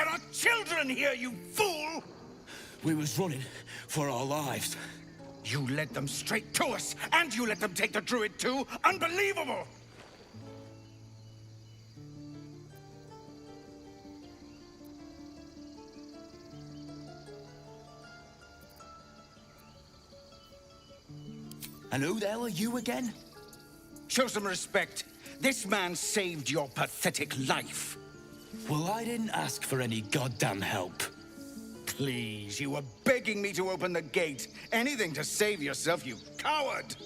There are children here, you fool! We was running for our lives. You led them straight to us, and you let them take the druid too? Unbelievable! And who the hell are you again? Show some respect. This man saved your pathetic life. Well, I didn't ask for any goddamn help. Please, you were begging me to open the gate. Anything to save yourself, you coward!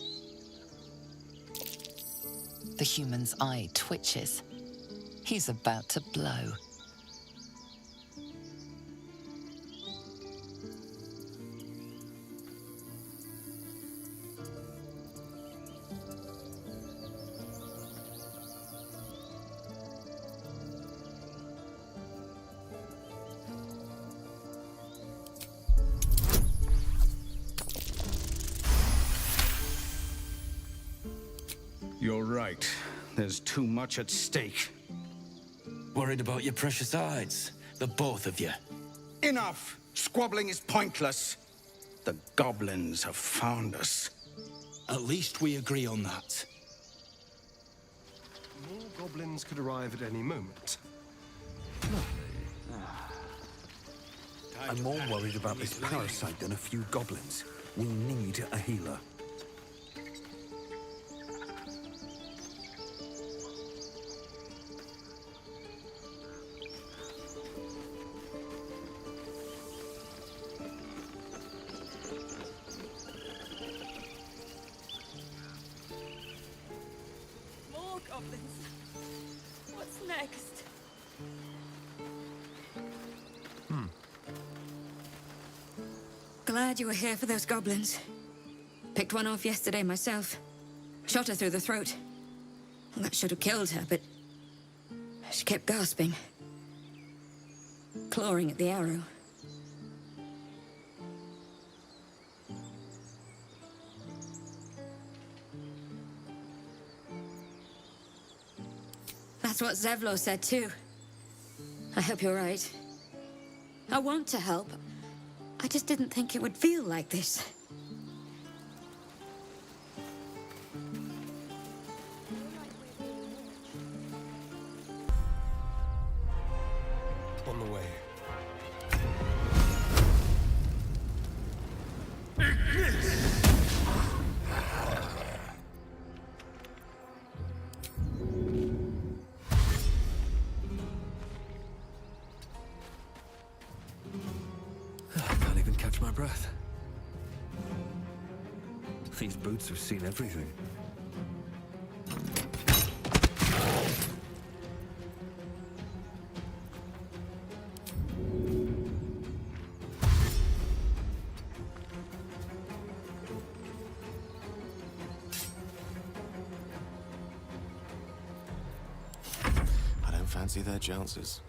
The human's eye twitches. He's about to blow. You're right. There's too much at stake. Worried about your precious hides, the both of you. Enough! Squabbling is pointless. The goblins have found us. At least we agree on that. More goblins could arrive at any moment. I'm more worried about this parasite than a few goblins. We need a healer. What's next? Glad you were here for those goblins. Picked one off yesterday myself. Shot her through the throat. Well, that should have killed her, but she kept gasping. Clawing at the arrow. That's what Zevlor said too. I hope you're right. I want to help. I just didn't think it would feel like this. On the way. My breath. These boots have seen everything. I don't fancy their chances.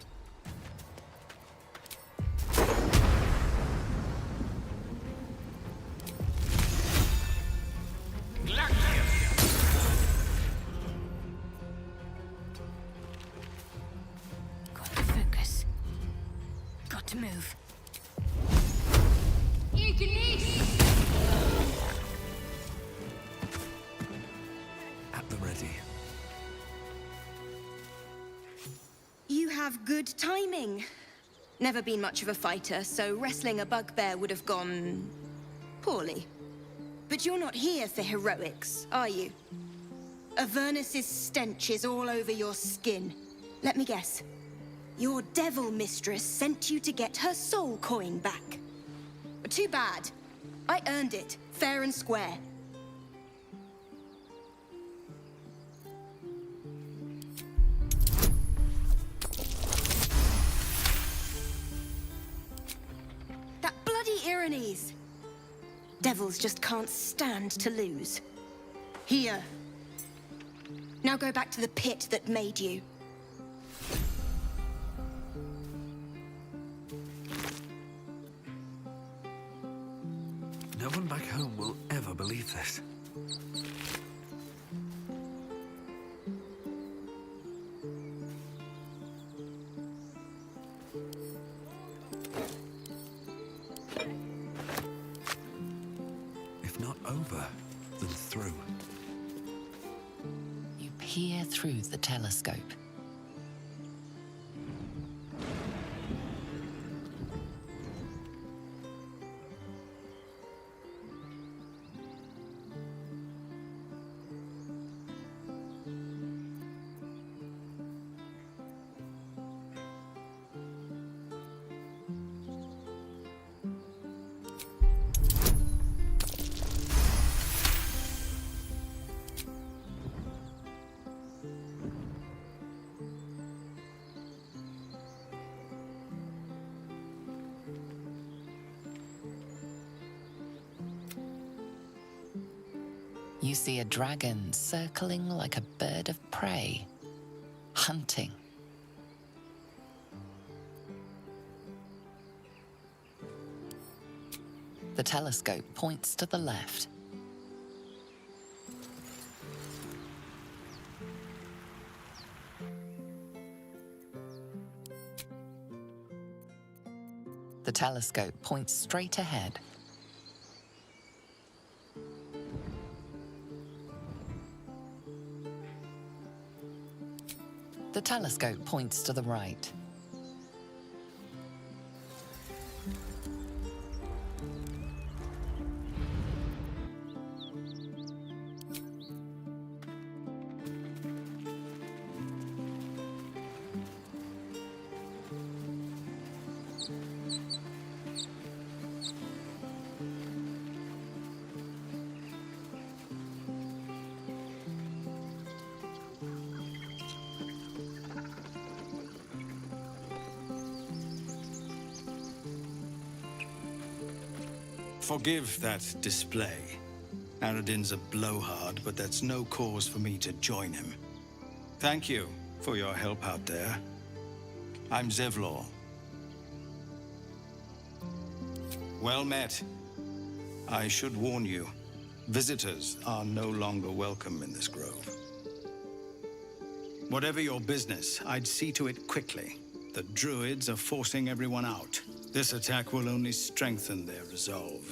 Move. At the ready. You have good timing. Never been much of a fighter, so wrestling a bugbear would have gone poorly. But you're not here for heroics, are you? Avernus's stench is all over your skin. Let me guess. Your devil mistress sent you to get her soul coin back. Too bad. I earned it, fair and square. That bloody Irenes. Devils just can't stand to lose. Here. Now go back to the pit that made you. No one back home will ever believe this. over than through. You peer through the telescope. You see a dragon circling like a bird of prey, hunting. The telescope points to the left. The telescope points straight ahead. The telescope points to the right. Forgive that display. Aradin's a blowhard, but that's no cause for me to join him. Thank you for your help out there. I'm Zevlor. Well met. I should warn you, visitors are no longer welcome in this grove. Whatever your business, I'd see to it quickly. The druids are forcing everyone out. This attack will only strengthen their resolve.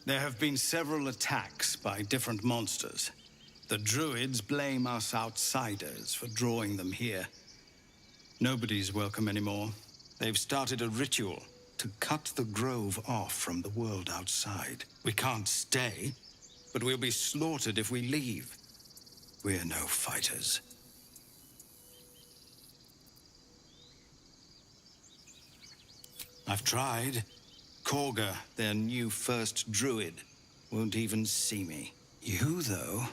There have been several attacks by different monsters. The druids blame us outsiders for drawing them here. Nobody's welcome anymore. They've started a ritual to cut the grove off from the world outside. We can't stay, but we'll be slaughtered if we leave. We're no fighters. I've tried. Korga, their new first druid, won't even see me. You, though?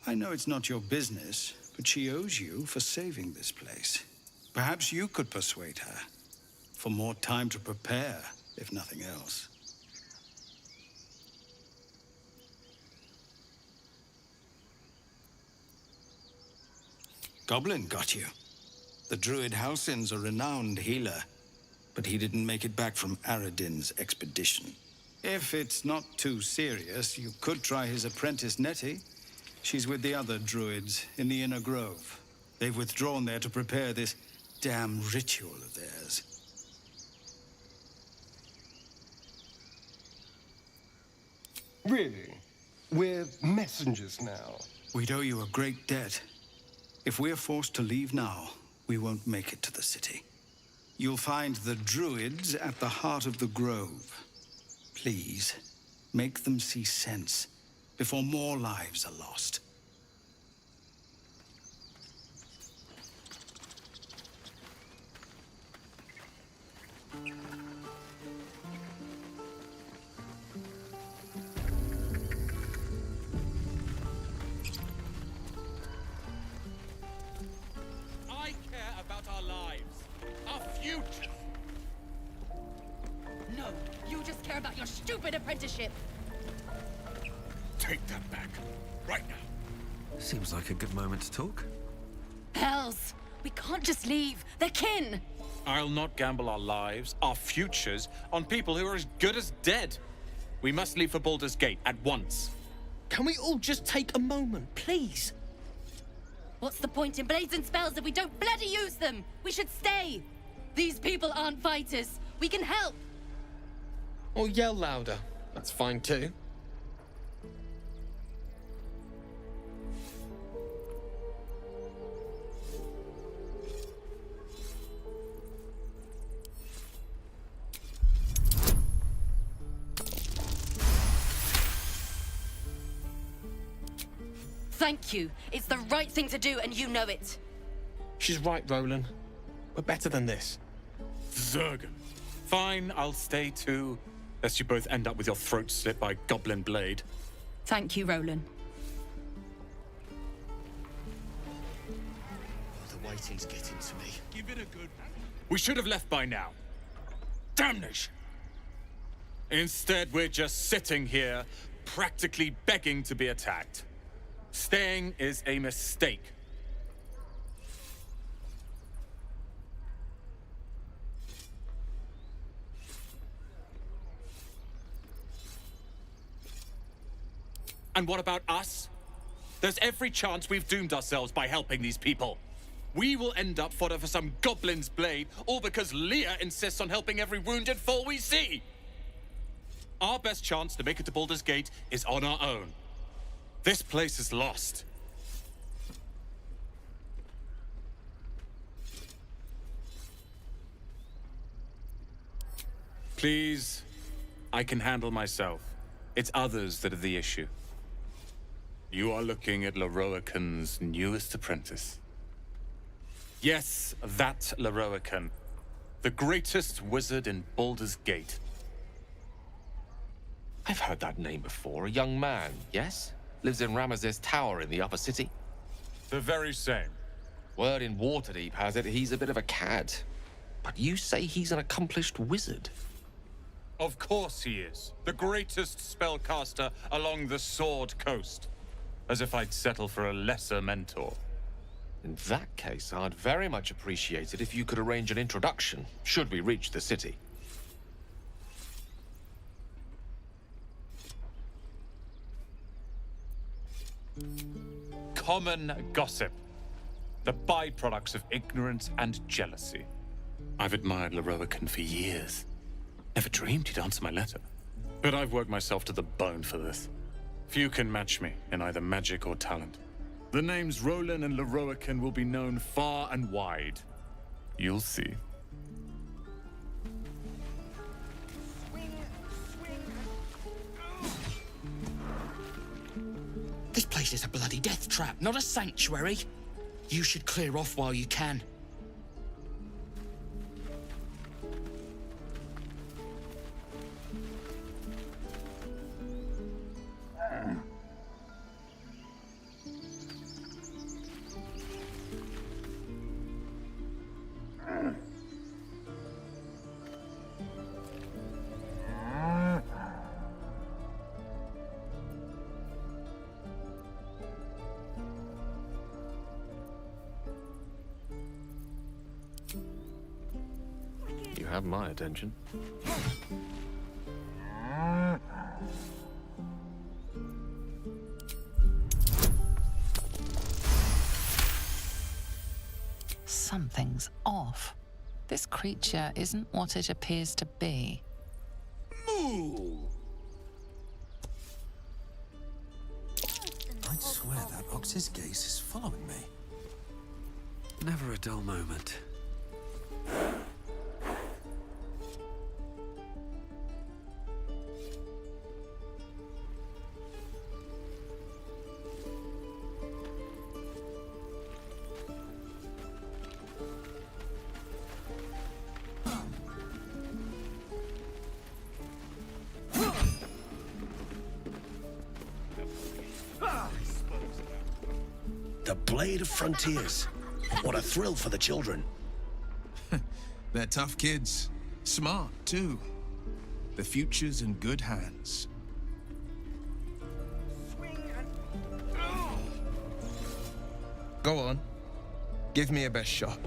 I know it's not your business, but she owes you for saving this place. Perhaps you could persuade her. For more time to prepare, if nothing else. Goblin got you. The druid Halsin's a renowned healer, but he didn't make it back from Aradin's expedition. If it's not too serious, you could try his apprentice Nettie. She's with the other druids in the Inner Grove. They've withdrawn there to prepare this damn ritual of theirs. Really? We're messengers now. We'd owe you a great debt. If we're forced to leave now, we won't make it to the city. You'll find the druids at the heart of the grove. Please, make them see sense before more lives are lost. I care about our lives, our future. No, you just care about your stupid apprenticeship. Take that back, right now. Seems like a good moment to talk. Hells, we can't just leave. They're kin. I'll not gamble our lives, our futures, on people who are as good as dead. We must leave for Baldur's Gate at once. Can we all just take a moment, please? What's the point in blazing spells if we don't bloody use them? We should stay. These people aren't fighters. We can help. Or yell louder. That's fine too. Thank you. It's the right thing to do, and you know it. She's right, Rolan. We're better than this. Zerg. Fine, I'll stay too. Lest you both end up with your throats slit by goblin blade. Thank you, Rolan. The waiting's getting to me. Give it a good... We should have left by now. Damnation! Instead, we're just sitting here, practically begging to be attacked. Staying is a mistake. And what about us? There's every chance we've doomed ourselves by helping these people. We will end up fodder for some goblin's blade, all because Leah insists on helping every wounded foe we see. Our best chance to make it to Baldur's Gate is on our own. This place is lost. Please, I can handle myself. It's others that are the issue. You are looking at Lorroakan's newest apprentice. Yes, that Lorroakan. The greatest wizard in Baldur's Gate. I've heard that name before. A young man, yes? Lives in Ramazes Tower in the upper city. The very same. Word in Waterdeep has it he's a bit of a cad. But you say he's an accomplished wizard. Of course he is. The greatest spellcaster along the Sword Coast. As if I'd settle for a lesser mentor. In that case, I'd very much appreciate it if you could arrange an introduction, should we reach the city. Common gossip. The byproducts of ignorance and jealousy. I've admired Lorroakan for years. Never dreamed he'd answer my letter. But I've worked myself to the bone for this. Few can match me in either magic or talent. The names Rolan and Lorroakan will be known far and wide. You'll see. This place is a bloody death trap, not a sanctuary. You should clear off while you can. You have my attention. Something's off. This creature isn't what it appears to be. Moo! I'd swear that ox's gaze is following me. Never a dull moment. The Blade of Frontiers. What a thrill for the children. They're tough kids. Smart, too. The future's in good hands. Go on. Give me a best shot.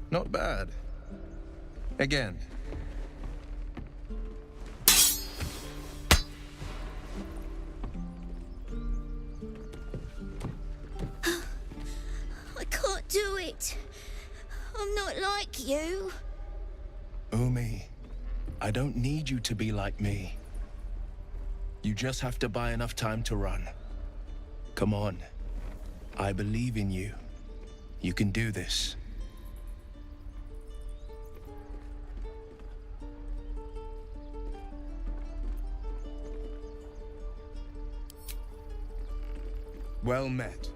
Not bad. Again. do it. I'm not like you. Umi, I don't need you to be like me. You just have to buy enough time to run. Come on. I believe in you. You can do this. Well met.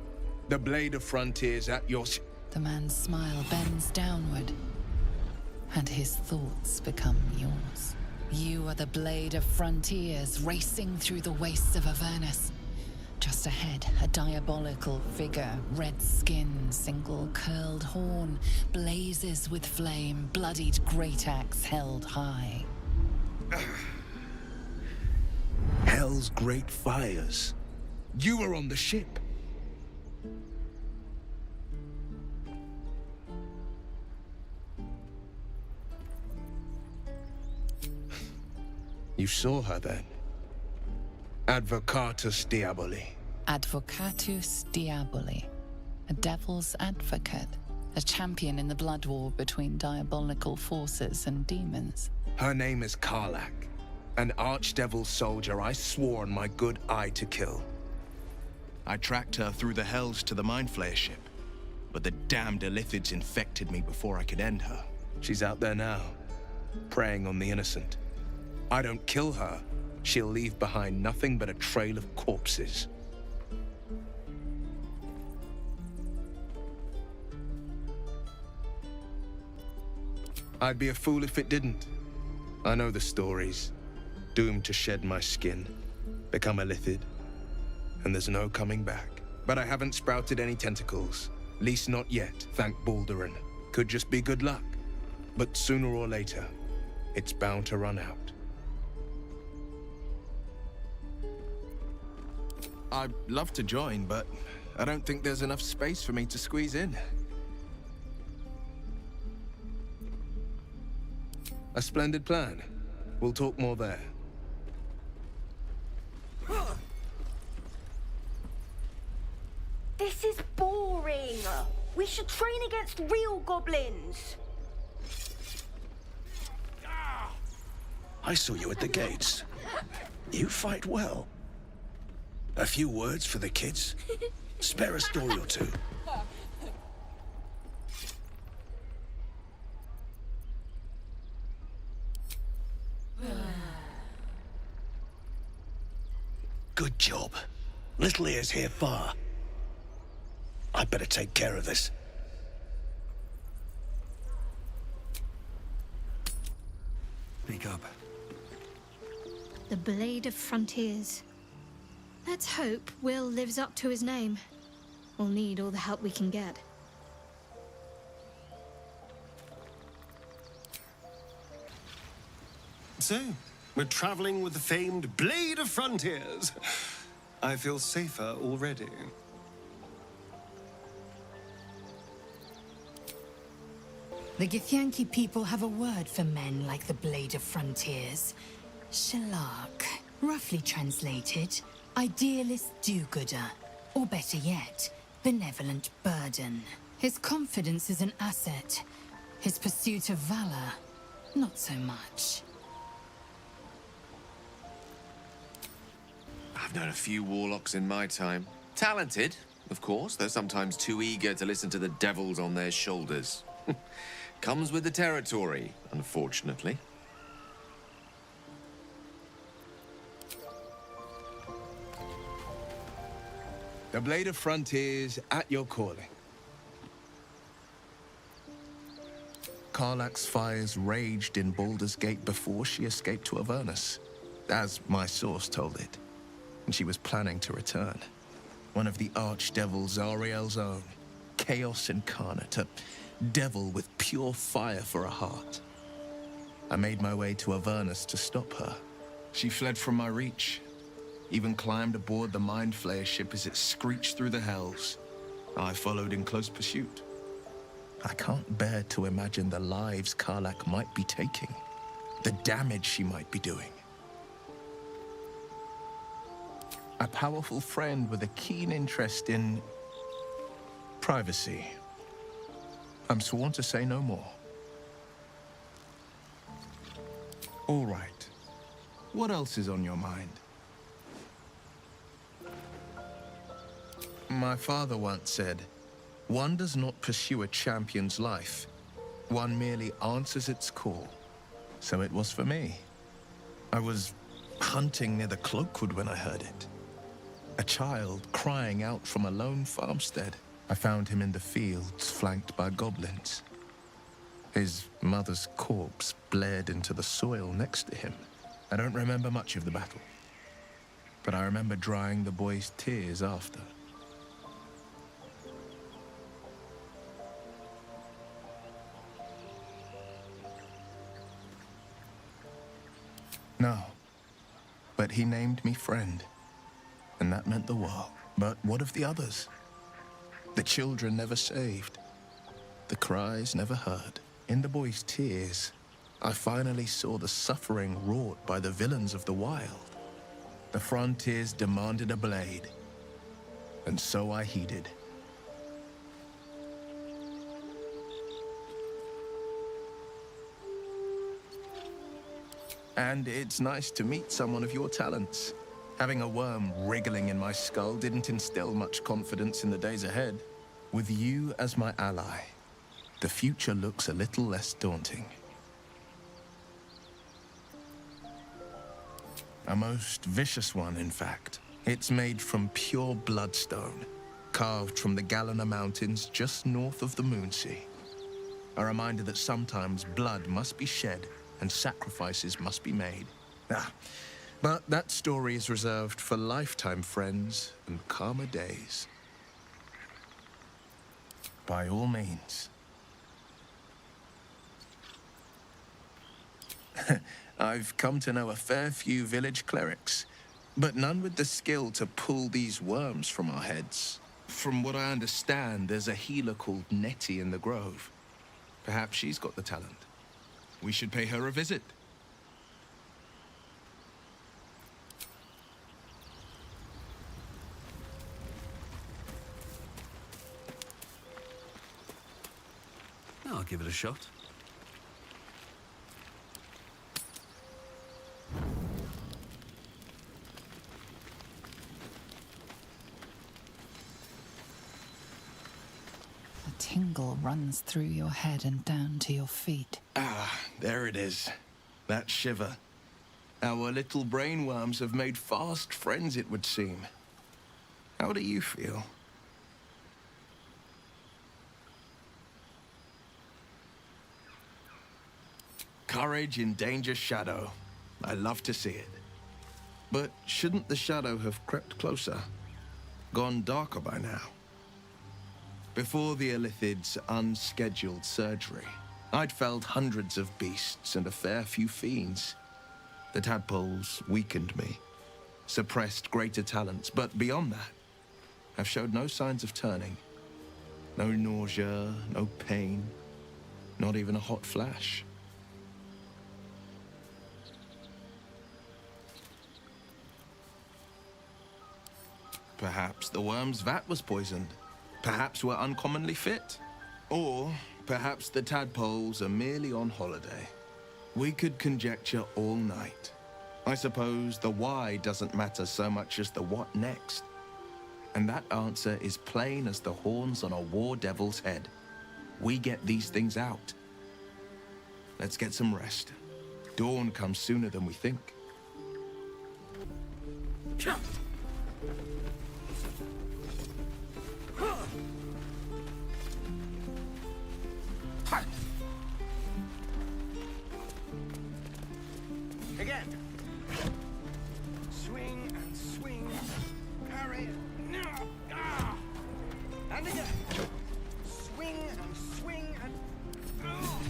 The blade of frontiers at your... The man's smile bends downward, and his thoughts become yours. You are the blade of frontiers racing through the wastes of Avernus. Just ahead, a diabolical figure, red skin, single curled horn, blazes with flame, bloodied great axe held high. Hell's great fires. You were on the ship. You saw her then? Advocatus Diaboli. Advocatus Diaboli. A devil's advocate. A champion in the blood war between diabolical forces and demons. Her name is Karlach. An archdevil soldier I swore on my good eye to kill. I tracked her through the hells to the Mind Flayer ship, but the damned Illithids infected me before I could end her. She's out there now, preying on the innocent. I don't kill her, she'll leave behind nothing but a trail of corpses. I'd be a fool if it didn't. I know the stories. Doomed to shed my skin, become a Illithid, and there's no coming back. But I haven't sprouted any tentacles. Least not yet, thank Baldur. Could just be good luck. But sooner or later, it's bound to run out. I'd love to join, but I don't think there's enough space for me to squeeze in. A splendid plan. We'll talk more there. This is boring. We should train against real goblins. I saw you at the gates. You fight well. A few words for the kids? Spare a story or two. Good job. Little ears hear far. I'd better take care of this. Speak up. The Blade of Frontiers. Let's hope Wyll lives up to his name. We'll need all the help we can get. So, we're traveling with the famed Blade of Frontiers. I feel safer already. The Githyanki people have a word for men like the Blade of Frontiers. Shalak. Roughly translated, idealist do-gooder. Or better yet, benevolent burden. His confidence is an asset. His pursuit of valor, not so much. I've known a few warlocks in my time. Talented, of course. They're sometimes too eager to listen to the devils on their shoulders. Comes with the territory, unfortunately. The Blade of Frontiers at your calling. Karlach's fires raged in Baldur's Gate before she escaped to Avernus, as my source told it. And she was planning to return. One of the archdevils Zariel's own. Chaos incarnate, a devil with pure fire for a heart. I made my way to Avernus to stop her. She fled from my reach. Even climbed aboard the Mind Flayer ship as it screeched through the hells. I followed in close pursuit. I can't bear to imagine the lives Karlach might be taking. The damage she might be doing. A powerful friend with a keen interest in privacy. I'm sworn to say no more. All right. What else is on your mind? My father once said, one does not pursue a champion's life. One merely answers its call. So it was for me. I was hunting near the Cloakwood when I heard it. A child crying out from a lone farmstead. I found him in the fields, flanked by goblins. His mother's corpse blared into the soil next to him. I don't remember much of the battle, but I remember drying the boy's tears after. No, but he named me friend, and that meant the world. But what of the others? The children never saved, the cries never heard. In the boy's tears, I finally saw the suffering wrought by the villains of the wild. The frontiers demanded a blade, and so I heeded. And it's nice to meet someone of your talents. Having a worm wriggling in my skull didn't instill much confidence in the days ahead. With you as my ally, the future looks a little less daunting. A most vicious one, in fact. It's made from pure bloodstone, carved from the Galena Mountains just north of the Moonsea. A reminder that sometimes blood must be shed and sacrifices must be made. But that story is reserved for lifetime friends and calmer days. By all means. I've come to know a fair few village clerics, but none with the skill to pull these worms from our heads. From what I understand, there's a healer called Nettie in the Grove. Perhaps she's got the talent. We should pay her a visit. I'll give it a shot. A tingle runs through your head and down to your feet. Ah, there it is. That shiver. Our little brainworms have made fast friends, it would seem. How do you feel? Courage in danger's shadow. I love to see it. But shouldn't the shadow have crept closer? Gone darker by now? Before the Illithid's unscheduled surgery, I'd felled hundreds of beasts and a fair few fiends. The tadpoles weakened me, suppressed greater talents, but beyond that, I've showed no signs of turning. No nausea, no pain, not even a hot flash. Perhaps the worm's vat was poisoned. Perhaps we're uncommonly fit. Or perhaps the tadpoles are merely on holiday. We could conjecture all night. I suppose the why doesn't matter so much as the what next. And that answer is plain as the horns on a war devil's head. We get these things out. Let's get some rest. Dawn comes sooner than we think. Again. Swing and swing. Parry. No. Ah. And again. Swing and swing and. Oh.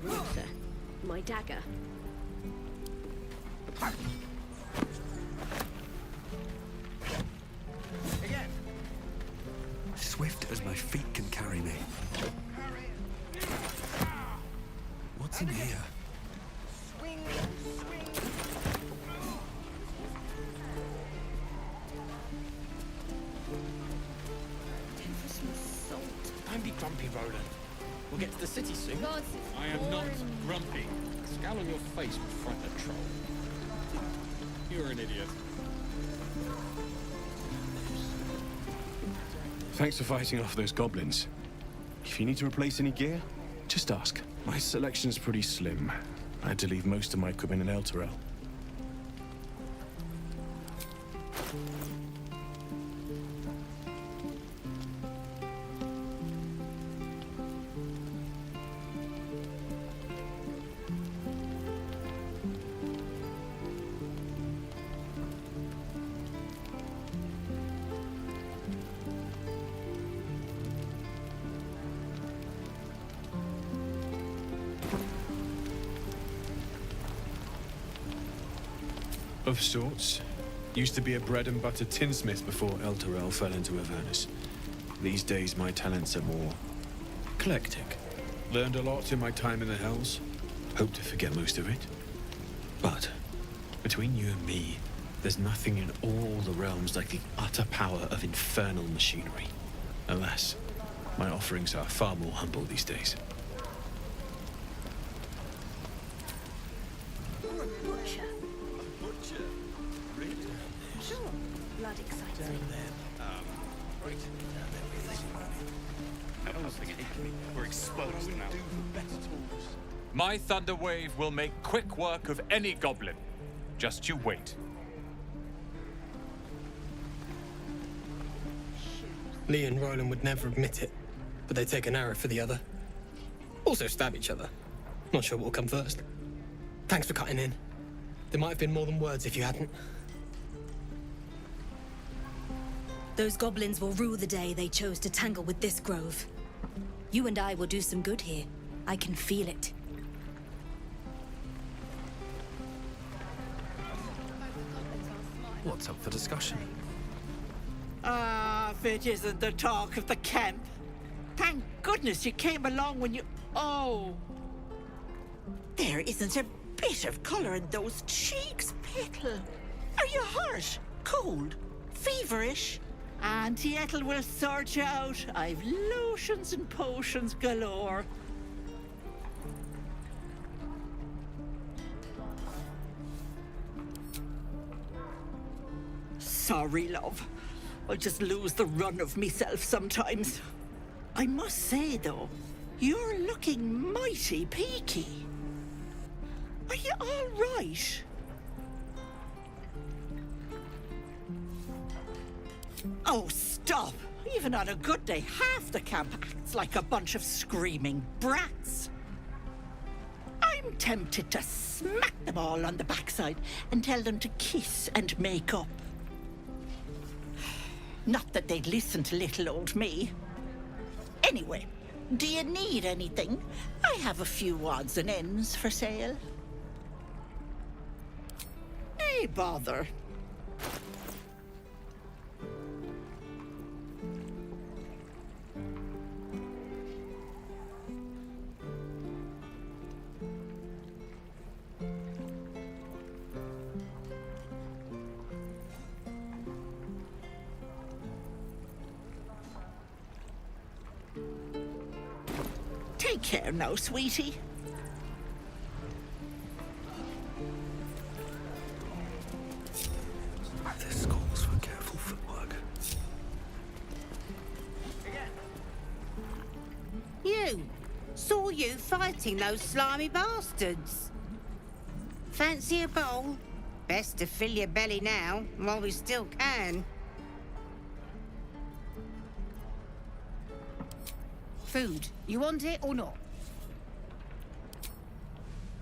Water. My dagger. Swift as my feet can carry me. What's in here? Don't be grumpy, Rolan. We'll get to the city soon. I am not grumpy. The scowl on your face would frighten a troll. You're an idiot. Thanks for fighting off those goblins. If you need to replace any gear, just ask. My selection's pretty slim. I had to leave most of my equipment in Elturel. Of sorts. Used to be a bread and butter tinsmith before Elturel fell into Avernus. These days my talents are more eclectic. Learned a lot in my time in the Hells. Hope to forget most of it. But between you and me, there's nothing in all the realms like the utter power of infernal machinery. Alas, my offerings are far more humble these days. We're exposed now. My thunder wave will make quick work of any goblin. Just you wait. Lee and Rolan would never admit it, but they take an arrow for the other. Also stab each other. Not sure what will come first. Thanks for cutting in. There might have been more than words if you hadn't. Those goblins will rue the day they chose to tangle with this grove. You and I will do some good here. I can feel it. What's up for discussion? Ah, if it isn't the talk of the camp. Thank goodness you came along when you... Oh. There isn't a bit of colour in those cheeks, Petal. Are you hurt? Cold? Feverish? Auntie Ethel will sort you out. I've lotions and potions galore. Sorry, love. I just lose the run of myself sometimes. I must say, though, you're looking mighty peaky. Are you all right? Oh, stop! Even on a good day, half the camp acts like a bunch of screaming brats. I'm tempted to smack them all on the backside and tell them to kiss and make up. Not that they'd listen to little old me. Anyway, do you need anything? I have a few odds and ends for sale. Hey, bother. Take care now, sweetie. This calls for careful footwork. You! Saw you fighting those slimy bastards. Fancy a bowl? Best to fill your belly now, while we still can. Food. You want it or not?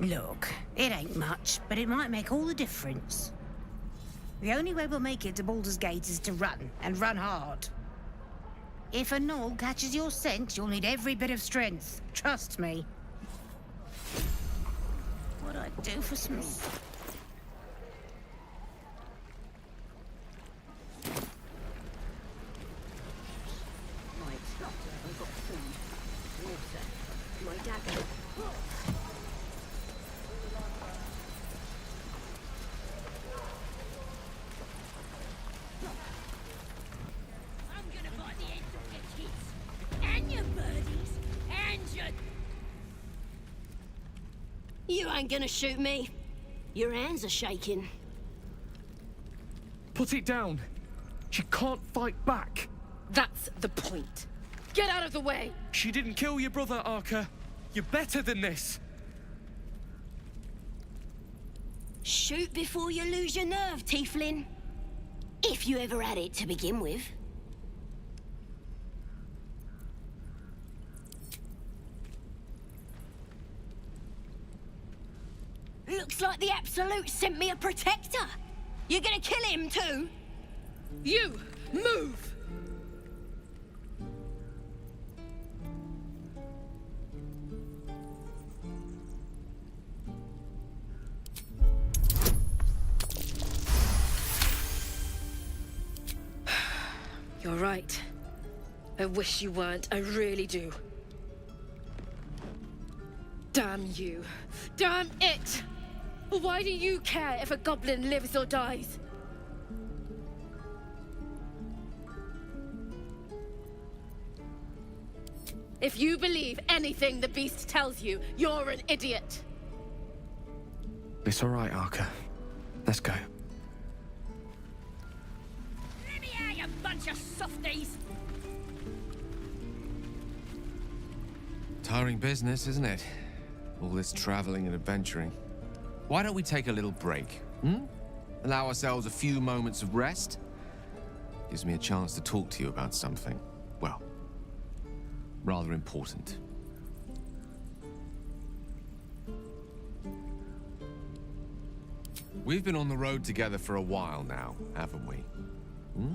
Look, it ain't much, but it might make all the difference. The only way we'll make it to Baldur's Gate is to run, and run hard. If a gnoll catches your scent, you'll need every bit of strength. Trust me. Doofus me. I've got food, water, my dagger. I'm gonna buy the ends of your kids, and your birdies, and your... You ain't gonna shoot me. Your hands are shaking. Put it down. She can't fight back. That's the point. Get out of the way! She didn't kill your brother, Arca. You're better than this. Shoot before you lose your nerve, Tiefling. If you ever had it to begin with. Looks like the Absolute sent me a protector. You're gonna kill him too? You! Move! You're right. I wish you weren't. I really do. Damn you. Damn it! Why do you care if a goblin lives or dies? If you believe anything the beast tells you, you're an idiot. It's all right, Arca. Let's go. Let me out, you bunch of softies! Tiring business, isn't it? All this traveling and adventuring. Why don't we take a little break, Allow ourselves a few moments of rest? Gives me a chance to talk to you about something, well, rather important. We've been on the road together for a while now, haven't we?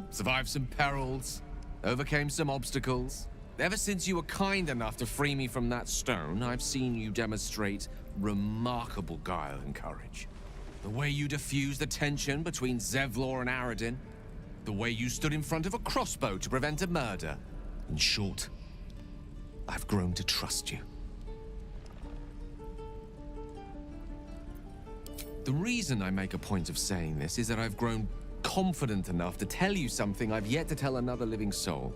Survived some perils, overcame some obstacles. Ever since you were kind enough to free me from that stone, I've seen you demonstrate remarkable guile and courage. The way you diffused the tension between Zevlor and Aradin. The way you stood in front of a crossbow to prevent a murder. In short, I've grown to trust you. The reason I make a point of saying this is that I've grown confident enough to tell you something I've yet to tell another living soul,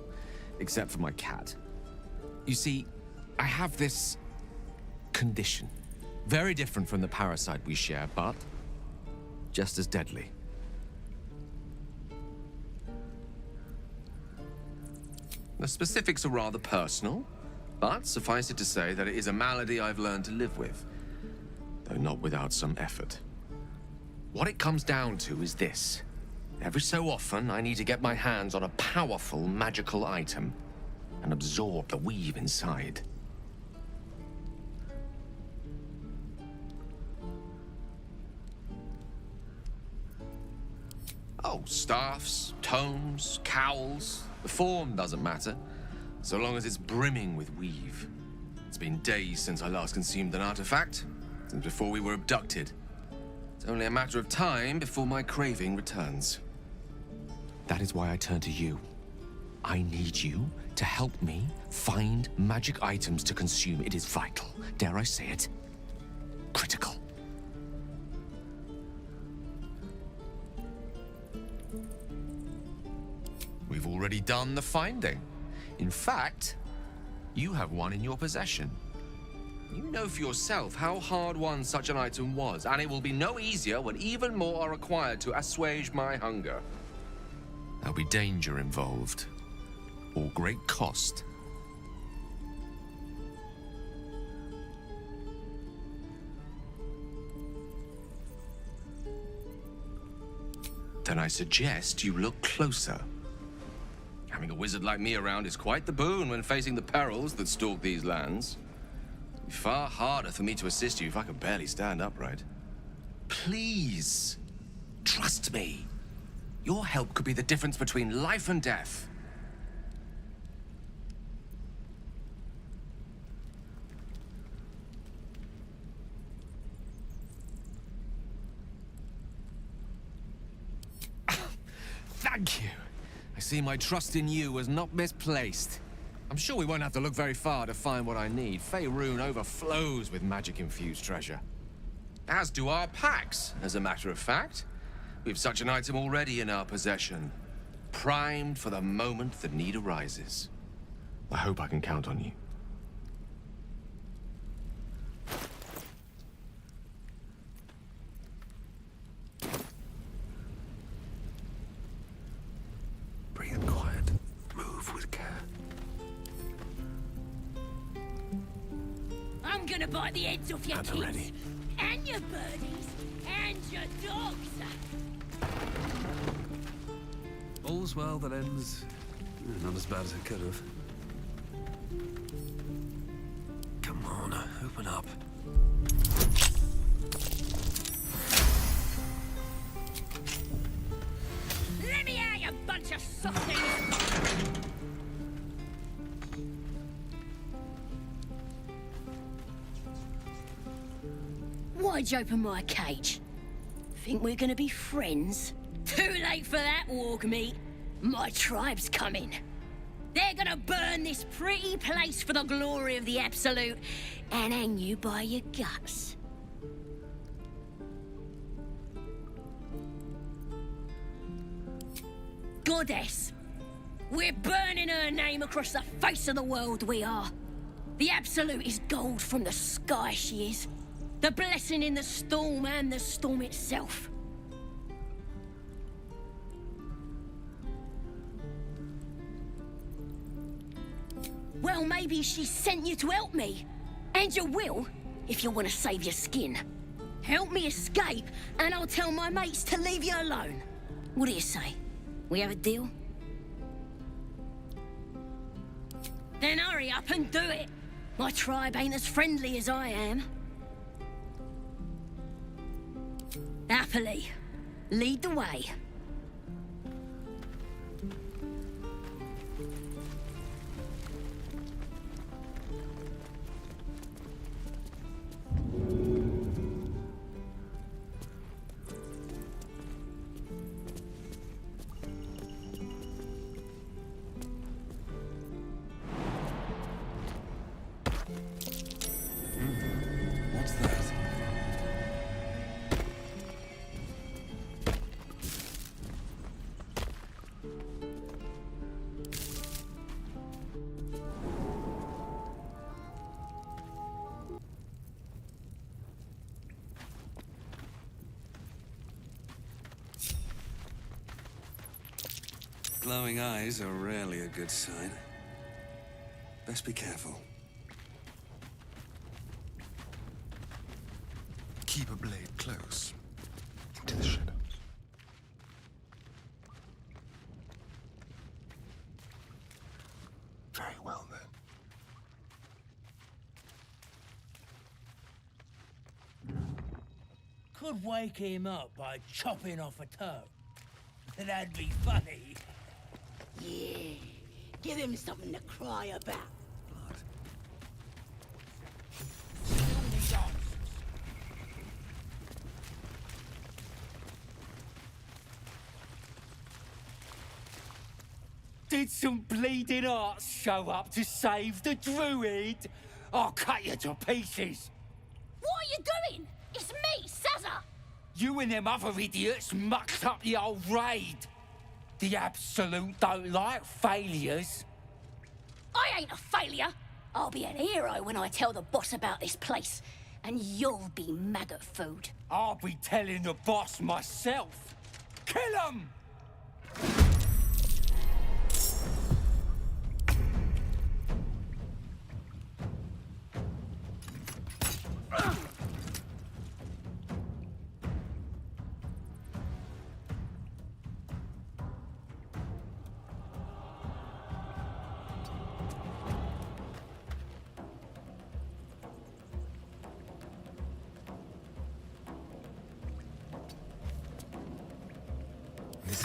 except for my cat. You see, I have this condition. Very different from the parasite we share, but just as deadly. The specifics are rather personal, but suffice it to say that it is a malady I've learned to live with, though not without some effort. What it comes down to is this. Every so often, I need to get my hands on a powerful magical item and absorb the weave inside. Oh, staffs, tomes, cowls. The form doesn't matter, so long as it's brimming with weave. It's been days since I last consumed an artifact, since before we were abducted. It's only a matter of time before my craving returns. That is why I turn to you. I need you to help me find magic items to consume. It is vital. Dare I say it? Critical. We've already done the finding. In fact, you have one in your possession. You know for yourself how hard-won such an item was, and it will be no easier when even more are required to assuage my hunger. There'll be danger involved, or great cost. Then I suggest you look closer. Having a wizard like me around is quite the boon when facing the perils that stalk these lands. It'd be far harder for me to assist you if I could barely stand upright. Please, trust me. Your help could be the difference between life and death. Thank you. I see my trust in you was not misplaced. I'm sure we won't have to look very far to find what I need. Faerun overflows with magic-infused treasure. As do our packs, as a matter of fact. We've such an item already in our possession. Primed for the moment the need arises. I hope I can count on you. Breathe quiet. Move with care. I'm gonna bite the heads off your At the kids. ready. And your birdies. And your dogs. All's well that ends not as bad as it could have. Come on, open up. Let me out, you bunch of softies! Why'd you open my cage? Think we're gonna be friends? Too late for that, Wargmeat. My tribe's coming. They're gonna burn this pretty place for the glory of the Absolute and hang you by your guts. Goddess. We're burning her name across the face of the world, we are. The Absolute is gold from the sky, she is. The blessing in the storm and the storm itself. Well, maybe she sent you to help me. And you will, if you want to save your skin. Help me escape, and I'll tell my mates to leave you alone. What do you say? We have a deal? Then hurry up and do it. My tribe ain't as friendly as I am. Happily. Lead the way. What's that? Glowing eyes are rarely a good sign. Best be careful. Keep a blade close to the shadows. Very well, then. Could wake him up by chopping off a toe. That'd be funny. Yeah. Give him something to cry about. Did some bleeding arts show up to save the druid? I'll cut you to pieces. What are you doing? It's me, Sazza! You and them other idiots mucked up the old raid. The Absolute don't like failures. I ain't a failure. I'll be an hero when I tell the boss about this place. And you'll be maggot food. I'll be telling the boss myself. Kill him! This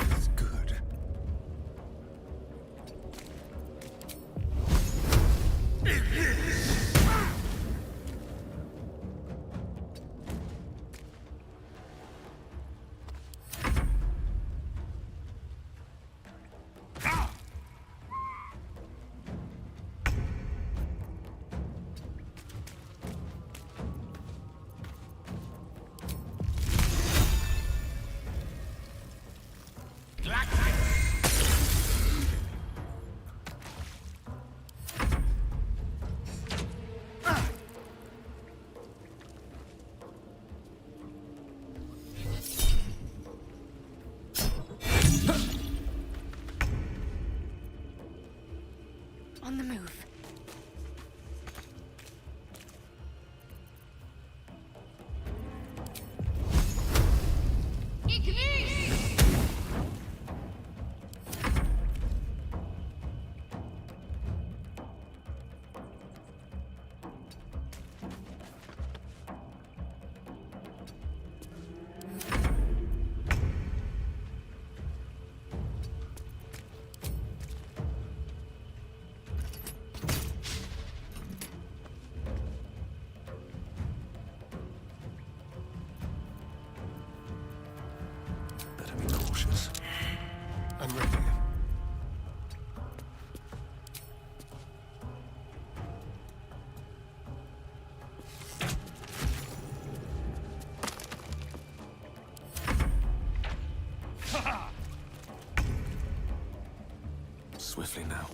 swiftly now.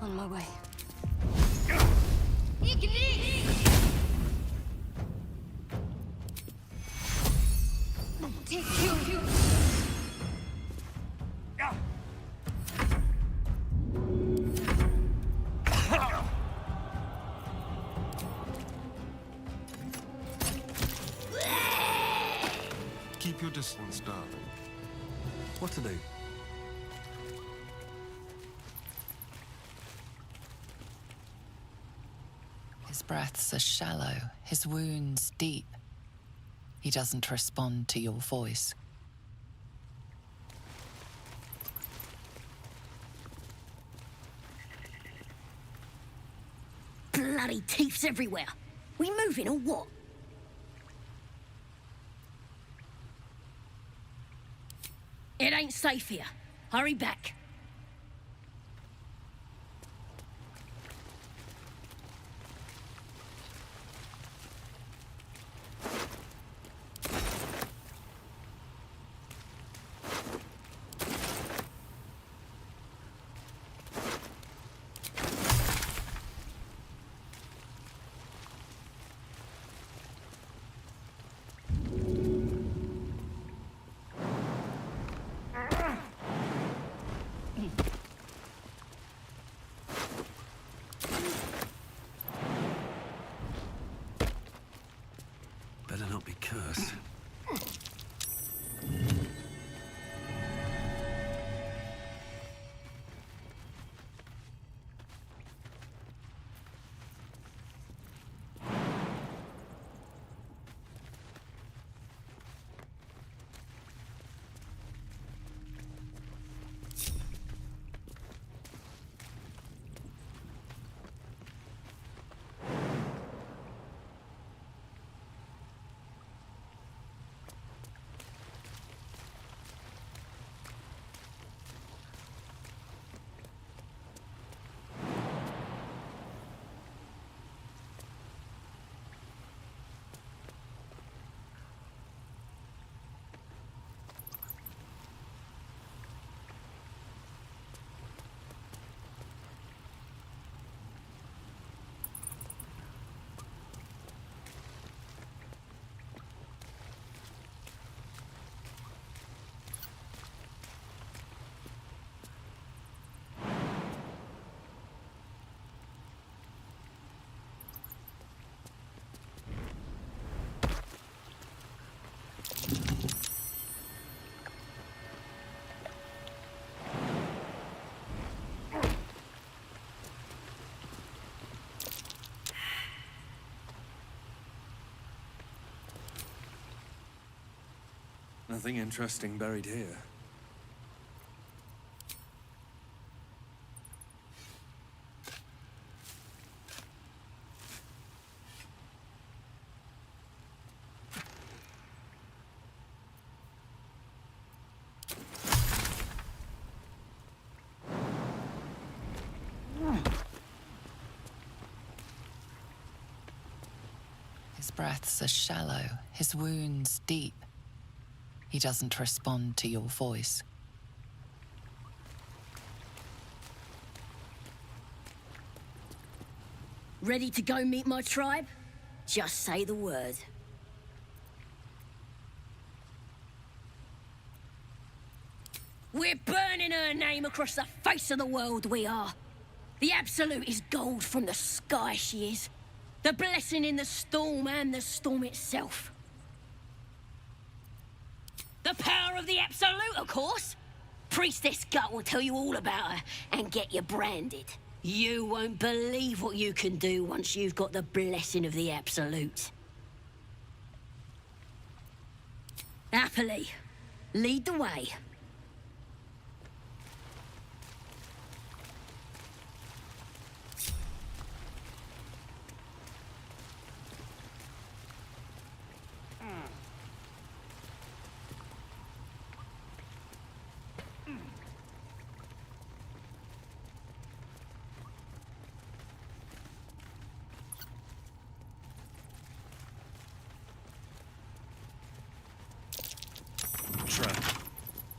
On my way. Keep your distance, darling. What to do? His breaths are shallow, his wounds deep. He doesn't respond to your voice. Bloody teeths everywhere. We moving or what? It ain't safe here. Hurry back. Better not be cursed. Nothing interesting buried here. His breaths are shallow, his wounds deep. He doesn't respond to your voice. Ready to go meet my tribe? Just say the word. We're burning her name across the face of the world, we are. The Absolute is gold from the sky, she is. The blessing in the storm and the storm itself. The power of the Absolute, of course. Priestess Gut will tell you all about her and get you branded. You won't believe what you can do once you've got the blessing of the Absolute. Happily, lead the way.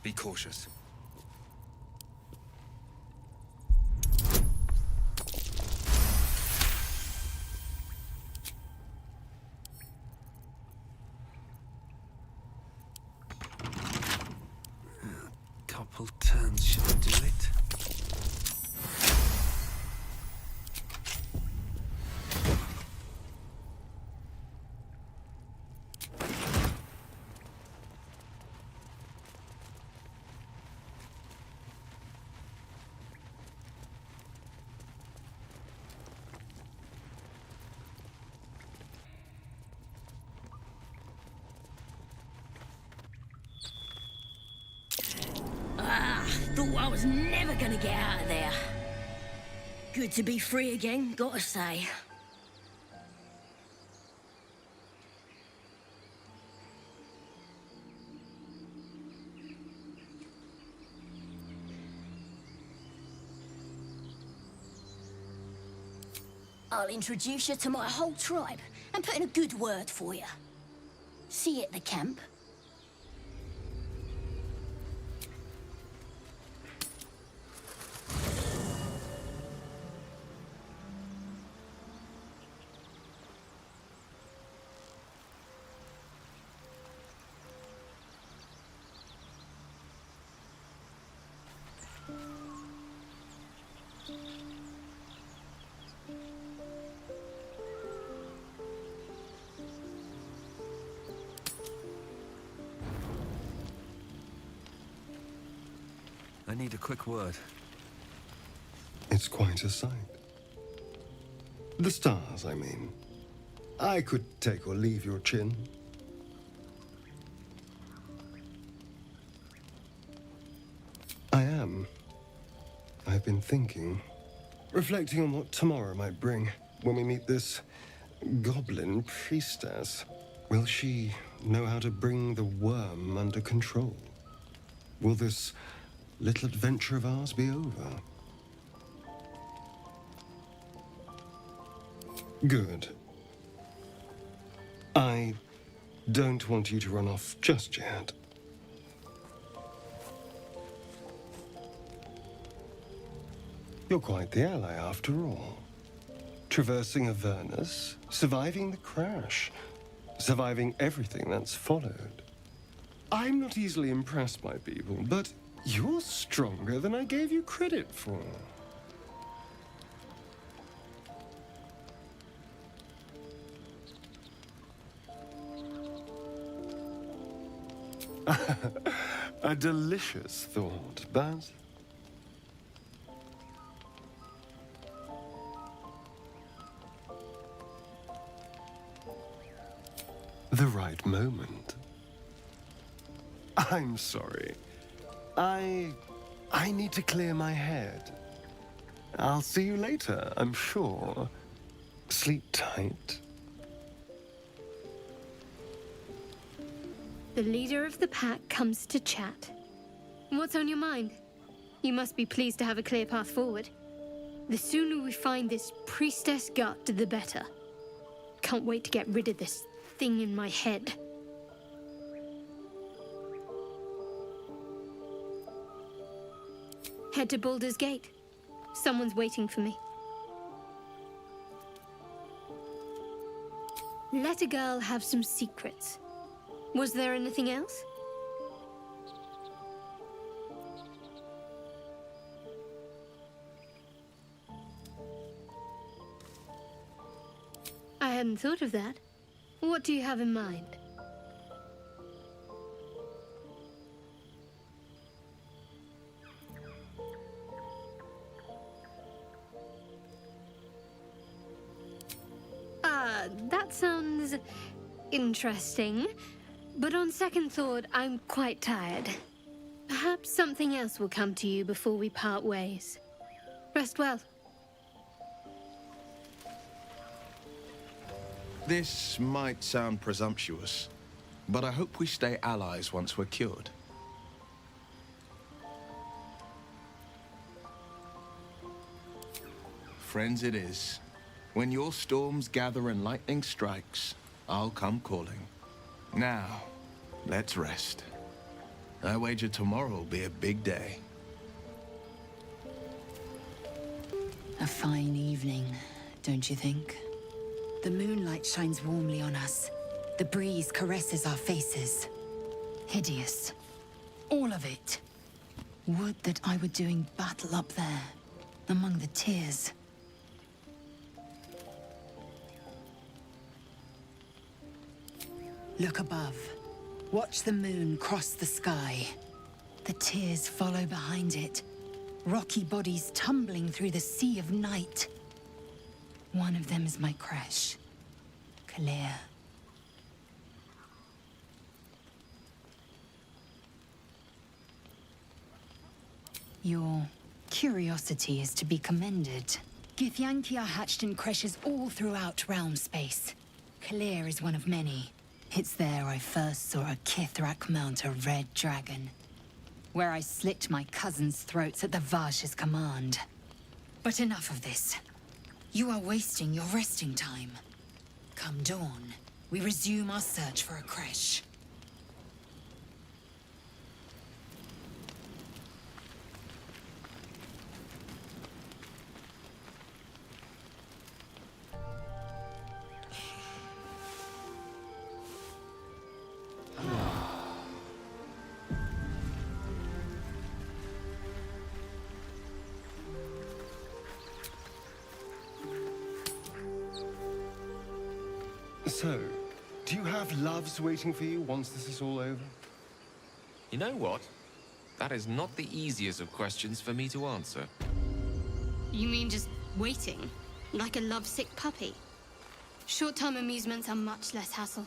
Be cautious. Couple turns should do it. Thought I was never gonna get out of there. Good to be free again, gotta say. I'll introduce you to my whole tribe and put in a good word for you. See you at the camp. I need a quick word. It's quite a sight. The stars, I mean. I could take or leave your chin. I am. I've been thinking, reflecting on what tomorrow might bring when we meet this goblin priestess. Will she know how to bring the worm under control? Will this little adventure of ours be over? Good. I don't want you to run off just yet. You're quite the ally after all. Traversing Avernus, surviving the crash, surviving everything that's followed. I'm not easily impressed by people, but you're stronger than I gave you credit for. A delicious thought, Baz. The right moment. I'm sorry. I need to clear my head. I'll see you later, I'm sure. Sleep tight. The leader of the pack comes to chat. What's on your mind? You must be pleased to have a clear path forward. The sooner we find this priestess gut, the better. Can't wait to get rid of this thing in my head. Head to Baldur's Gate. Someone's waiting for me. Let a girl have some secrets. Was there anything else? I hadn't thought of that. What do you have in mind? That sounds interesting. But on second thought, I'm quite tired. Perhaps something else will come to you before we part ways. Rest well. This might sound presumptuous, but I hope we stay allies once we're cured. Friends it is. When your storms gather and lightning strikes, I'll come calling. Now, let's rest. I wager tomorrow will be a big day. A fine evening, don't you think? The moonlight shines warmly on us. The breeze caresses our faces. Hideous. All of it. Would that I were doing battle up there, among the tears. Look above. Watch the moon cross the sky. The tears follow behind it. Rocky bodies tumbling through the sea of night. One of them is my crush, Clear. Your curiosity is to be commended. Githyanki are hatched in creches all throughout realm space. Clear is one of many. It's there I first saw a Kithrak mount a red dragon, where I slit my cousins' throats at the Vash's command. But enough of this. You are wasting your resting time. Come dawn, we resume our search for a creche. So, do you have loves waiting for you once this is all over? You know what? That is not the easiest of questions for me to answer. You mean just waiting? Like a lovesick puppy? Short-term amusements are much less hassle.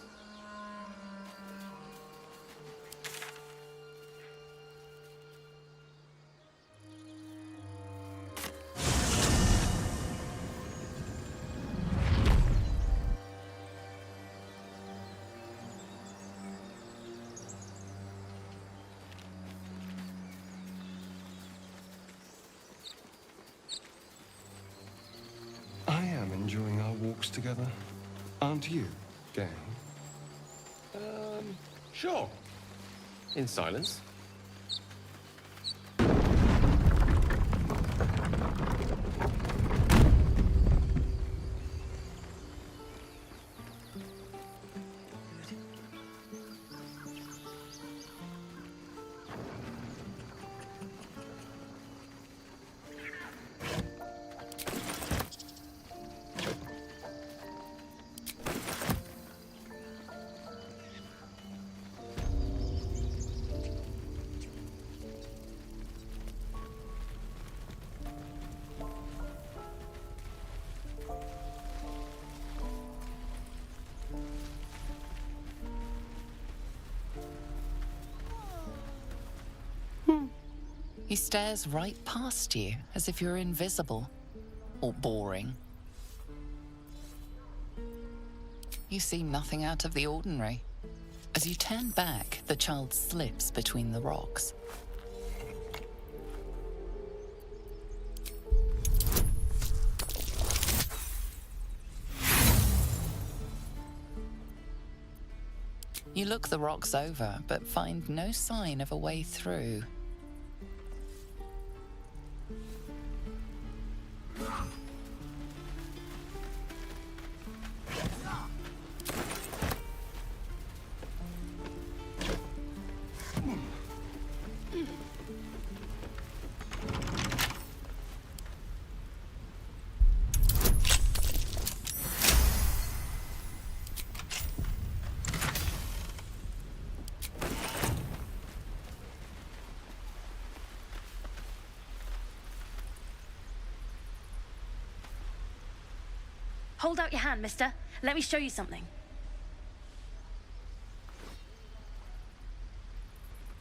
I am enjoying our walks together. Aren't you, Gale? Sure. In silence. He stares right past you, as if you're invisible. Or boring. You see nothing out of the ordinary. As you turn back, the child slips between the rocks. You look the rocks over, but find no sign of a way through. Hold out your hand, mister. Let me show you something.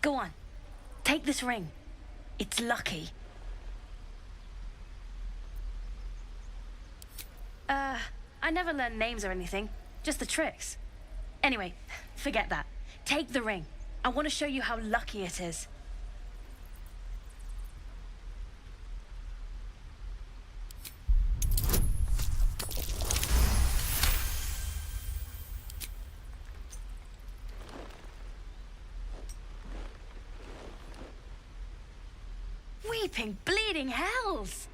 Go on. Take this ring. It's lucky. I never learned names or anything. Just the tricks. Anyway, forget that. Take the ring. I want to show you how lucky it is. flipping bleeding hells!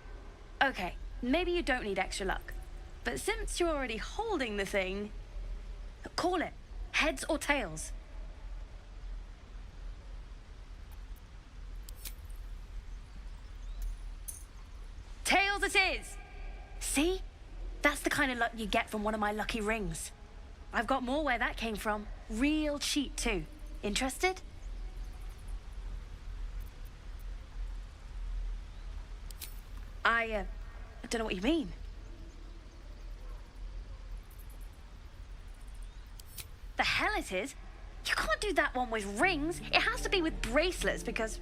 Okay, maybe you don't need extra luck. But since you're already holding the thing, call it. Heads or tails. Tails it is! See? That's the kind of luck you get from one of my lucky rings. I've got more where that came from. Real cheap, too. Interested? I don't know what you mean. The hell it is? You can't do that one with rings. It has to be with bracelets because...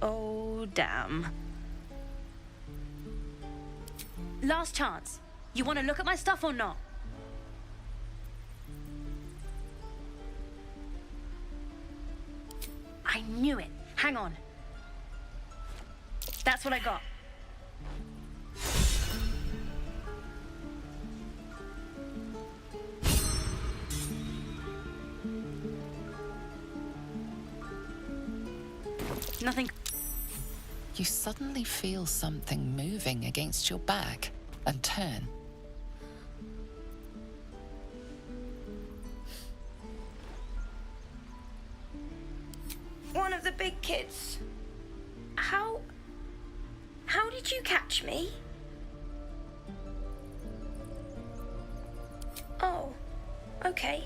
Oh, damn. Last chance. You want to look at my stuff or not? I knew it. Hang on. That's what I got. Nothing. You suddenly feel something moving against your back and turn. One of the big kids. How did you catch me? Oh, okay.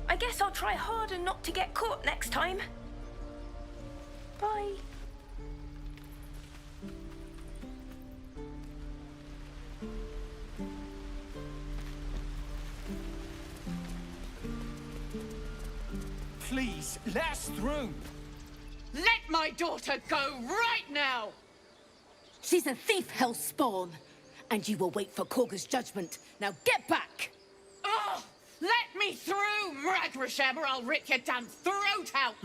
I guess I'll try harder not to get caught next time. Bye. Please, let us through. Let my daughter go right now! She's a thief, hellspawn, and you will wait for Korga's judgment. Now get back! Oh, let me through, Mragrasham, or I'll rip your damn throat out!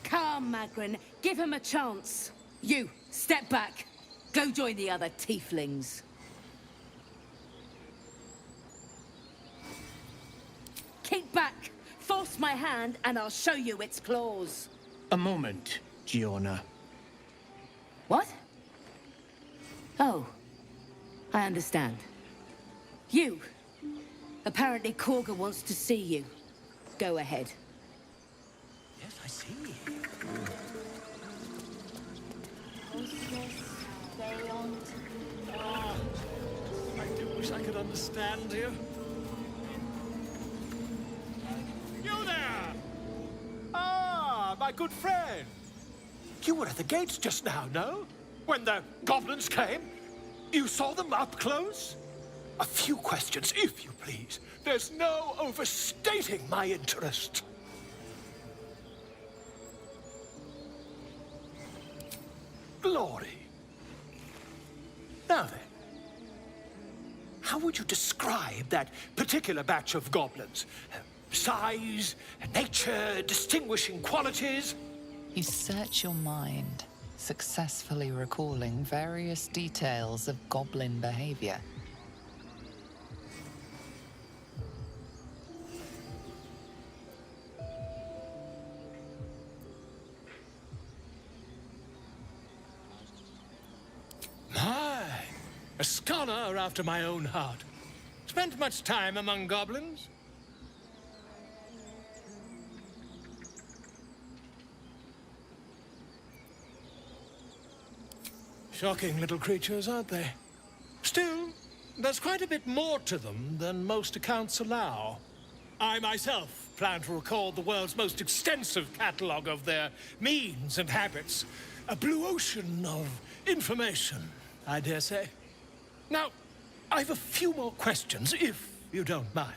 Come, Magrin, give him a chance. You, step back. Go join the other tieflings. Keep back. Force my hand and I'll show you its claws. A moment, Giona. What? Oh, I understand. You. Apparently Korga wants to see you. Go ahead. Yes, I see. I do wish I could understand you. You there! Ah, my good friend. You were at the gates just now, no? When the goblins came? You saw them up close? A few questions, if you please. There's no overstating my interest. Glory. Now then, how would you describe that particular batch of goblins? Size, nature, distinguishing qualities? You search your mind, successfully recalling various details of goblin behavior. A scholar after my own heart. Spent much time among goblins? Shocking little creatures, aren't they? Still, there's quite a bit more to them than most accounts allow. I myself plan to record the world's most extensive catalogue of their means and habits. A blue ocean of information, I dare say. Now, I've a few more questions, if you don't mind.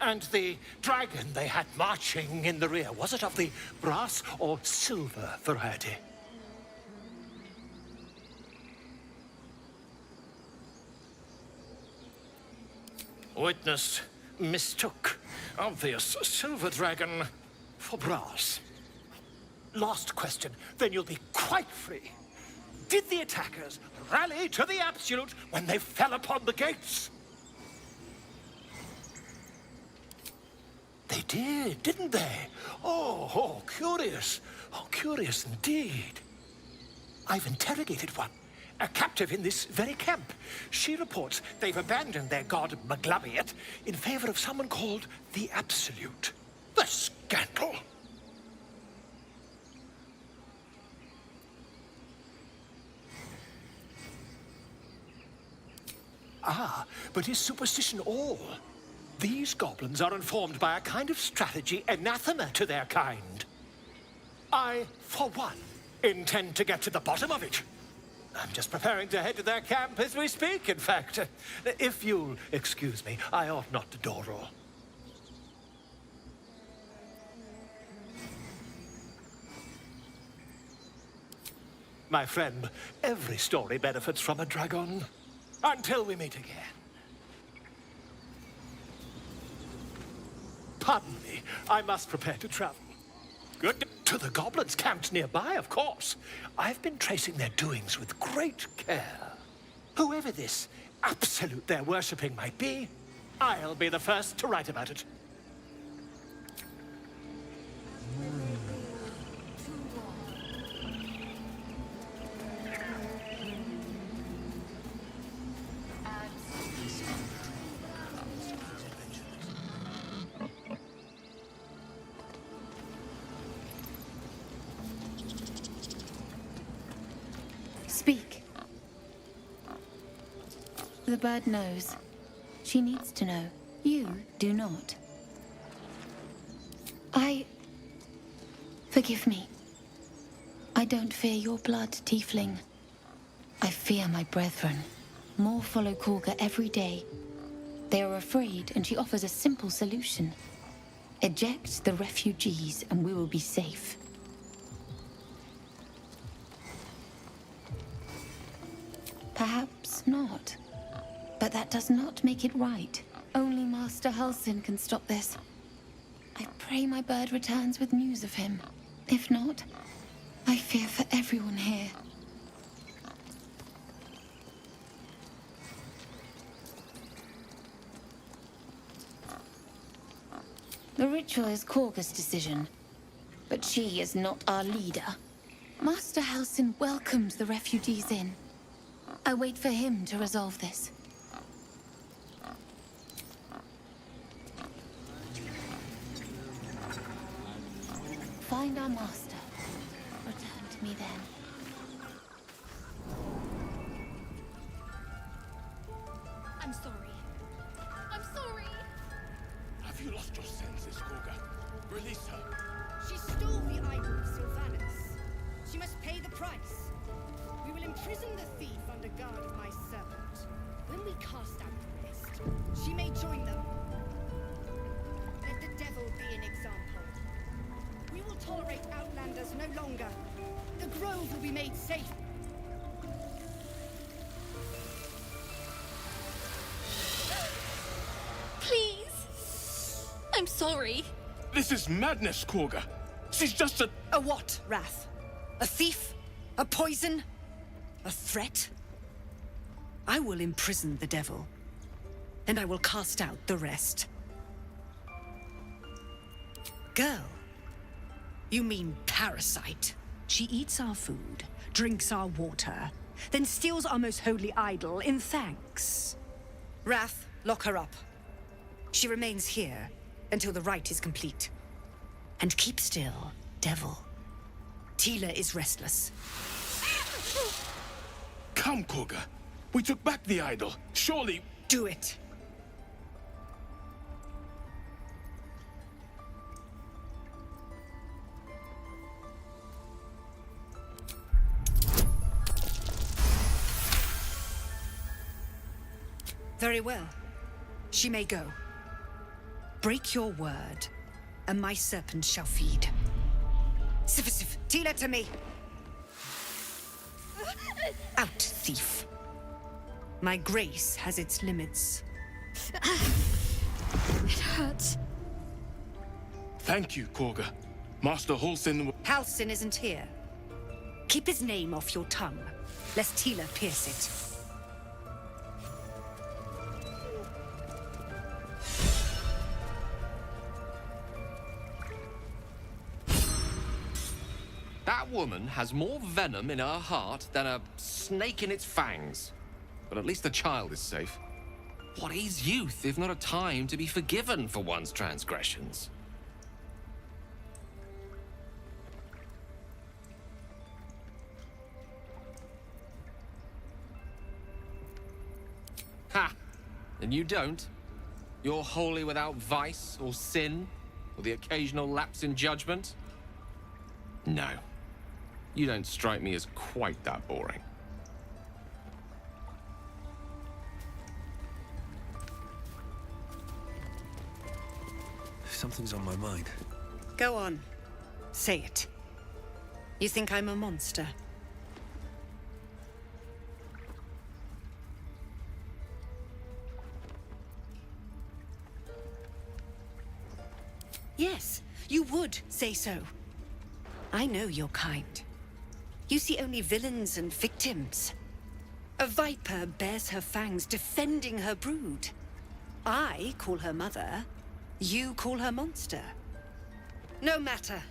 And the dragon they had marching in the rear, was it of the brass or silver variety? Witness mistook obvious silver dragon for brass. Last question, then you'll be quite free. Did the attackers rally to the absolute when they fell upon the gates? They did, didn't they? Oh, curious. Oh, curious indeed. I've interrogated one, a captive in this very camp. She reports they've abandoned their god Maglabiet in favor of someone called the Absolute. The scandal! Ah, but is superstition all? These goblins are informed by a kind of strategy anathema to their kind. I, for one, intend to get to the bottom of it. I'm just preparing to head to their camp as we speak, in fact. If you'll excuse me, I ought not to dawdle. My friend, every story benefits from a dragon. Until we meet again. Pardon me, I must prepare to travel. Good. To the goblins camped nearby, of course. I've been tracing their doings with great care. Whoever this absolute they're worshipping might be, I'll be the first to write about it. Speak. The bird knows. She needs to know. You do not. Forgive me. I don't fear your blood, tiefling. I fear my brethren. More follow Korga every day. They are afraid, and she offers a simple solution. Eject the refugees, and we will be safe. Perhaps not. But that does not make it right. Only Master Halsin can stop this. I pray my bird returns with news of him. If not, I fear for everyone here. The ritual is Korga's decision, but she is not our leader. Master Halsin welcomed the refugees in. I wait for him to resolve this. Find our master. Return to me then. I'm sorry. I'm sorry. Have you lost your senses, Korga? Release her. She stole the idol of Sylvanas. She must pay the price. We will imprison the thief under guard of my servant. When we cast out the rest, she may join them. Let the devil be an example. We will tolerate outlanders no longer. The grove will be made safe. Please. I'm sorry. This is madness, Korga. She's just a... A what, Wrath? A thief? A poison? A threat? I will imprison the devil, and I will cast out the rest. Girl, you mean parasite? She eats our food, drinks our water, then steals our most holy idol in thanks. Wrath, lock her up. She remains here until the rite is complete. And keep still, devil. Tila is restless. Come, Korga. We took back the idol. Surely... Do it. Very well. She may go. Break your word, and my serpent shall feed. Sif, Tila to me! Out, thief. My grace has its limits. It hurts. Thank you, Korga. Master Halsin... Halsin isn't here. Keep his name off your tongue, lest Tila pierce it. That woman has more venom in her heart than a snake in its fangs. But at least the child is safe. What is youth if not a time to be forgiven for one's transgressions? Ha! And you don't? You're wholly without vice or sin, or the occasional lapse in judgment? No. You don't strike me as quite that boring. Something's on my mind. Go on. Say it. You think I'm a monster? Yes, you would say so. I know your kind. You see only villains and victims. A viper bears her fangs defending her brood. I call her mother. You call her monster. No matter.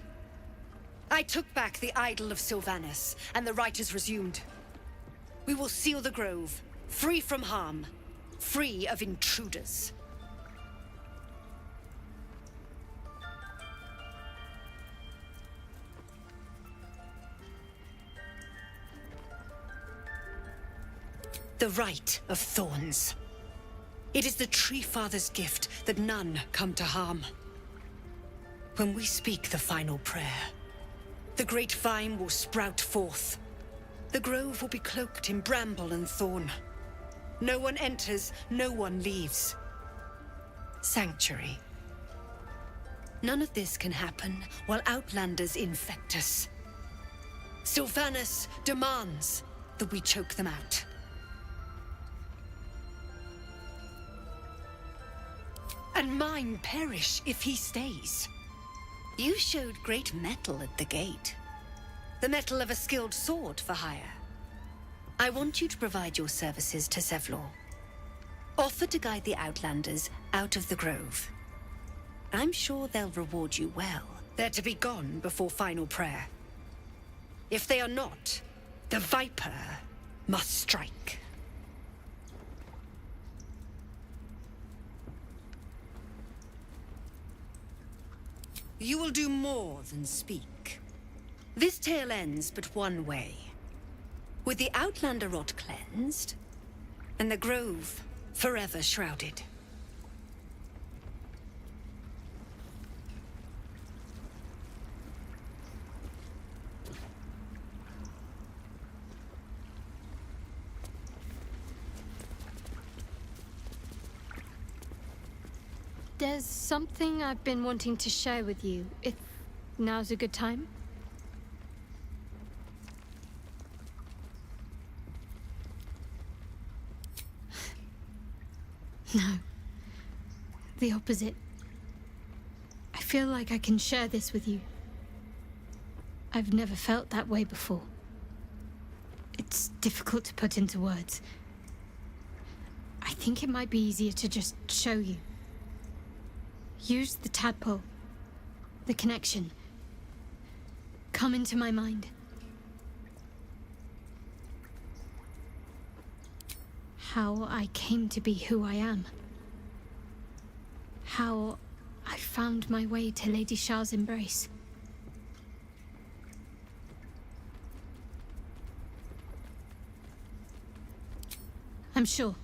I took back the idol of Sylvanas, and the rite is resumed. We will seal the grove, free from harm, free of intruders. The Rite of Thorns. It is the Tree Father's gift that none come to harm. When we speak the final prayer, the great vine will sprout forth. The grove will be cloaked in bramble and thorn. No one enters, no one leaves. Sanctuary. None of this can happen while Outlanders infect us. Sylvanas demands that we choke them out. And mine perish if he stays. You showed great mettle at the gate. The mettle of a skilled sword for hire. I want you to provide your services to Zevlor. Offer to guide the Outlanders out of the grove. I'm sure they'll reward you well. They're to be gone before final prayer. If they are not, the Viper must strike. You will do more than speak. This tale ends but one way. With the Outlander rot cleansed, and the grove forever shrouded. There's something I've been wanting to share with you, if now's a good time. No. The opposite. I feel like I can share this with you. I've never felt that way before. It's difficult to put into words. I think it might be easier to just show you. Use the tadpole. The connection. Come into my mind. How I came to be who I am. How I found my way to Lady Shah's embrace. I'm sure.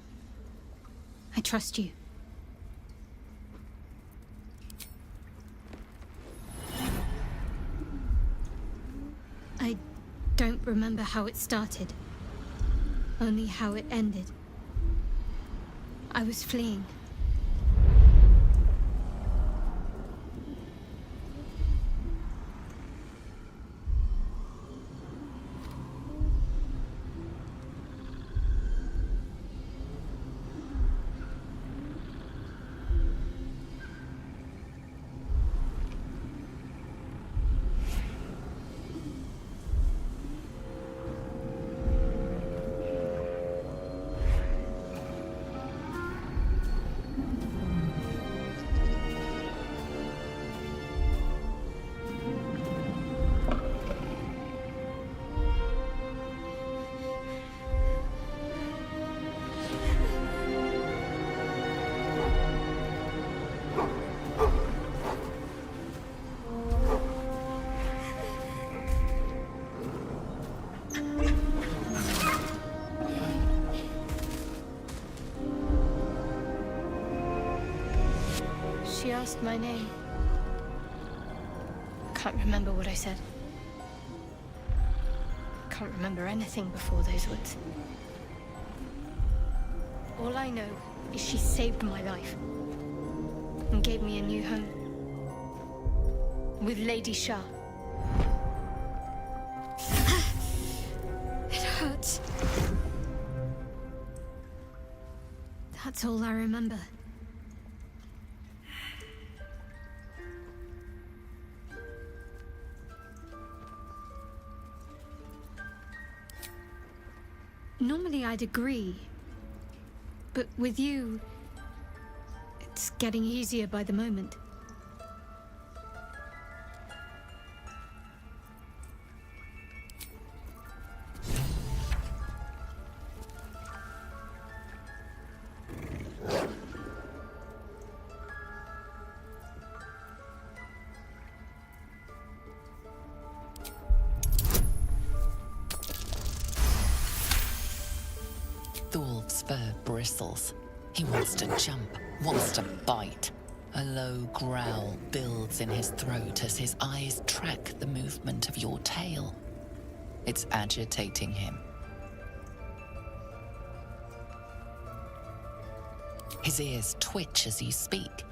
I trust you. I don't remember how it started. Only how it ended. I was fleeing. She asked my name. Can't remember what I said. Can't remember anything before those words. All I know is she saved my life and gave me a new home with Lady Shah. It hurts. That's all I remember. Normally I'd agree, but with you, it's getting easier by the moment. Thorv's fur bristles. He wants to jump, wants to bite. A low growl builds in his throat as his eyes track the movement of your tail. It's agitating him. His ears twitch as you speak,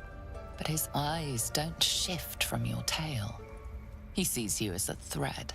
but his eyes don't shift from your tail. He sees you as a threat.